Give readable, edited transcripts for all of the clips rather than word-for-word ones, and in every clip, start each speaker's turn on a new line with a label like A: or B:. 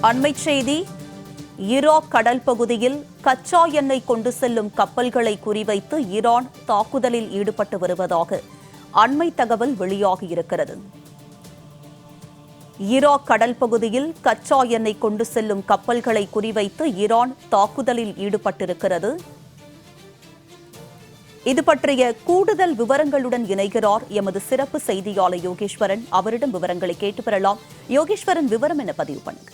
A: அண்மைச் செய்தி. ஈராக் கடல் பகுதியில் கச்சா எண்ணெய் கொண்டு செல்லும் கப்பல்களை குறிவைத்து ஈரான் தாக்குதலில் ஈடுபட்டு வருவதாக அண்மை தகவல் வெளியாகியிருக்கிறது. ஈராக் கடல் பகுதியில் கச்சா எண்ணெய் கொண்டு செல்லும் கப்பல்களை குறிவைத்து ஈரான் தாக்குதலில் ஈடுபட்டிருக்கிறது. இது பற்றிய கூடுதல் விவரங்களுடன் இணைகிறார் எமது சிறப்பு செய்தியாளர் யோகேஸ்வரன். அவரிடம் விவரங்களை கேட்டு பெறலாம். யோகேஸ்வரன், விவரம் என்ன பதிவு பண்ணுங்க.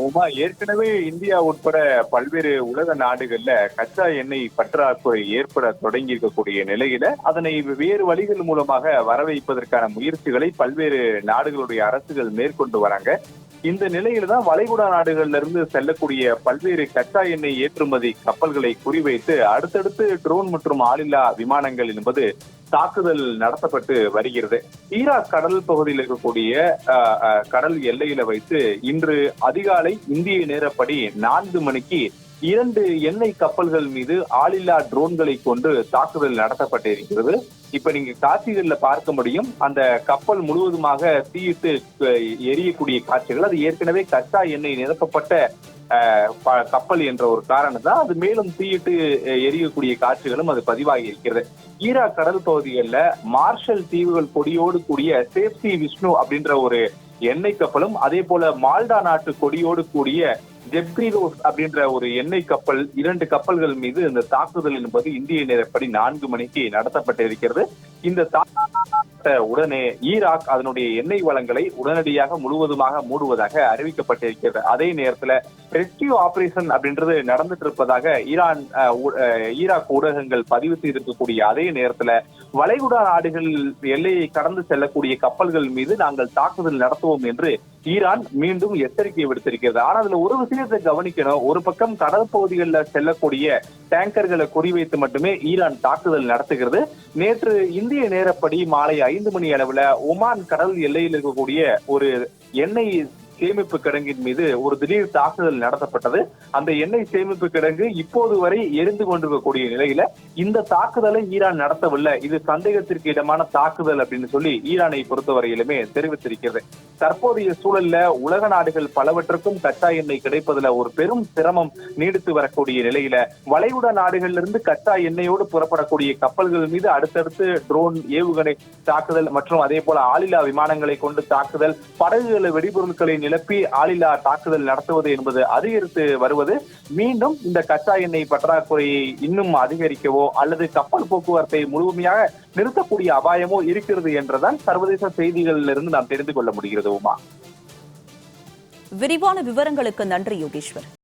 B: உமா, ஏற்கனவே இந்தியா உட்பட பல்வேறு உலக நாடுகள்ல கச்சா எண்ணெய் பற்றாக்குறை ஏற்பட தொடங்கி இருக்கக்கூடிய நிலையில அதனை வேறு வழிகள் மூலமாக வரவைப்பதற்கான முயற்சிகளை பல்வேறு நாடுகளுடைய அரசுகள் மேற்கொண்டு வராங்க. இந்த நிலையில தான் வளைகுடா நாடுகள்ல இருந்து செல்லக்கூடிய பல்வேறு கச்சா எண்ணெய் ஏற்றுமதி கப்பல்களை குறிவைத்து அடுத்தடுத்து ட்ரோன் மற்றும் ஆளில்லா விமானங்கள் என்பது தாக்குதல் நடத்தப்பட்டு வருகிறது. ஈராக் கடல் பகுதியில் இருக்கக்கூடிய கடல் எல்லையில வைத்து இன்று அதிகாலை இந்திய நேரப்படி 4 மணிக்கு 2 எண்ணெய் கப்பல்கள் மீது ஆளில்லா ட்ரோன்களை கொண்டு தாக்குதல் நடத்தப்பட்டு இருக்கிறது. இப்ப நீங்க காட்சிகள்ல பார்க்க முடியும். அந்த கப்பல் முழுவதுமாக தீயிட்டு எரியக்கூடிய காட்சிகள். அது ஏற்கனவே கச்சா எண்ணெய் நிரப்பப்பட்ட கப்பல் என்ற ஒரு காரணம் தான் அது மேலும் தீயிட்டு எரியக்கூடிய காட்சிகளும் அது பதிவாகி இருக்கிறது. ஈராக் கடல் பகுதிகளில் மார்ஷல் தீவுகள் கொடியோடு கூடிய சேஃப்டி விஷ்ணு அப்படின்ற ஒரு எண்ணெய் கப்பலும், அதே போல மால்டா நாட்டு கொடியோடு கூடிய ஜெப்ரிரோஸ் அப்படின்ற ஒரு எண்ணெய் கப்பல், 2 கப்பல்கள் மீது இந்த தாக்குதல் என்பது இந்திய நேரப்படி 4 மணிக்கு நடத்தப்பட்டிருக்கிறது. இந்த உடனே ஈராக் அதனுடைய எண்ணெய் வளங்களை உடனடியாக முழுவதுமாக மூடுவதாக அறிவிக்கப்பட்டிருக்கிறது. அதே நேரத்துல ரெஸ்கியூ ஆபரேஷன் அப்படின்றது நடந்துட்டு இருப்பதாக ஈராக் ஊடகங்கள் பதிவு செய்திருக்கக்கூடிய அதே நேரத்துல வளைகுடா நாடுகள் எல்லையை கடந்து செல்லக்கூடிய கப்பல்கள் மீது நாங்கள் தாக்குதல் நடத்துவோம் என்று ஈரான் மீண்டும் எச்சரிக்கை விடுத்திருக்கிறது. ஆனால் அதுல ஒரு விஷயத்தை கவனிக்கணும். ஒரு பக்கம் கடல் பகுதிகளில் செல்லக்கூடிய டேங்கர்களை குறிவைத்து மட்டுமே ஈரான் தாக்குதல் நடத்துகிறது. நேற்று இந்திய நேரப்படி மாலை 5 மணி அளவுல ஒமான் கடல் எல்லையில் இருக்கக்கூடிய ஒரு எண்ணெய் சேமிப்பு கிடங்கின் மீது ஒரு திடீர் தாக்குதல் நடத்தப்பட்டது. அந்த எண்ணெய் சேமிப்பு கிடங்கு இப்போது வரை எரிந்து கொண்டிருக்கக்கூடிய நிலையில இந்த தாக்குதலை ஈரான் நடத்தவில்லை, இது சந்தேகத்திற்கு இடமான தாக்குதல் அப்படின்னு சொல்லி ஈரானை பொறுத்தவரையிலுமே தெரிவித்திருக்கிறது. தற்போதைய சூழல்ல உலக நாடுகள் பலவற்றுக்கும் கச்சா எண்ணெய் கிடைப்பதுல ஒரு பெரும் சிரமம் நீடித்து வரக்கூடிய நிலையில வளைகுடா நாடுகள்ல இருந்து கச்சா எண்ணெயோடு புறப்படக்கூடிய கப்பல்கள் மீது அடுத்தடுத்து ட்ரோன் ஏவுகணை தாக்குதல் மற்றும் அதே போல ஆளில்லா விமானங்களை கொண்டு தாக்குதல், படகுகளை வெடிபொருட்களை நிலப்பி ஆளில்லா தாக்குதல் நடத்துவது என்பது அதிகரித்து வருவது மீண்டும் இந்த கச்சா எண்ணெய் பற்றாக்குறையை இன்னும் அதிகரிக்கவோ அல்லது கப்பல் போக்குவரத்தை முழுமையாக நிறுத்தக்கூடிய அபாயமோ இருக்கிறது என்றுதான் சர்வதேச செய்திகளிலிருந்து நாம் தெரிந்து கொள்ள முடிகிறது. உமா,
A: விரிவான விவரங்களுக்கு நன்றி யோகேஸ்வர்.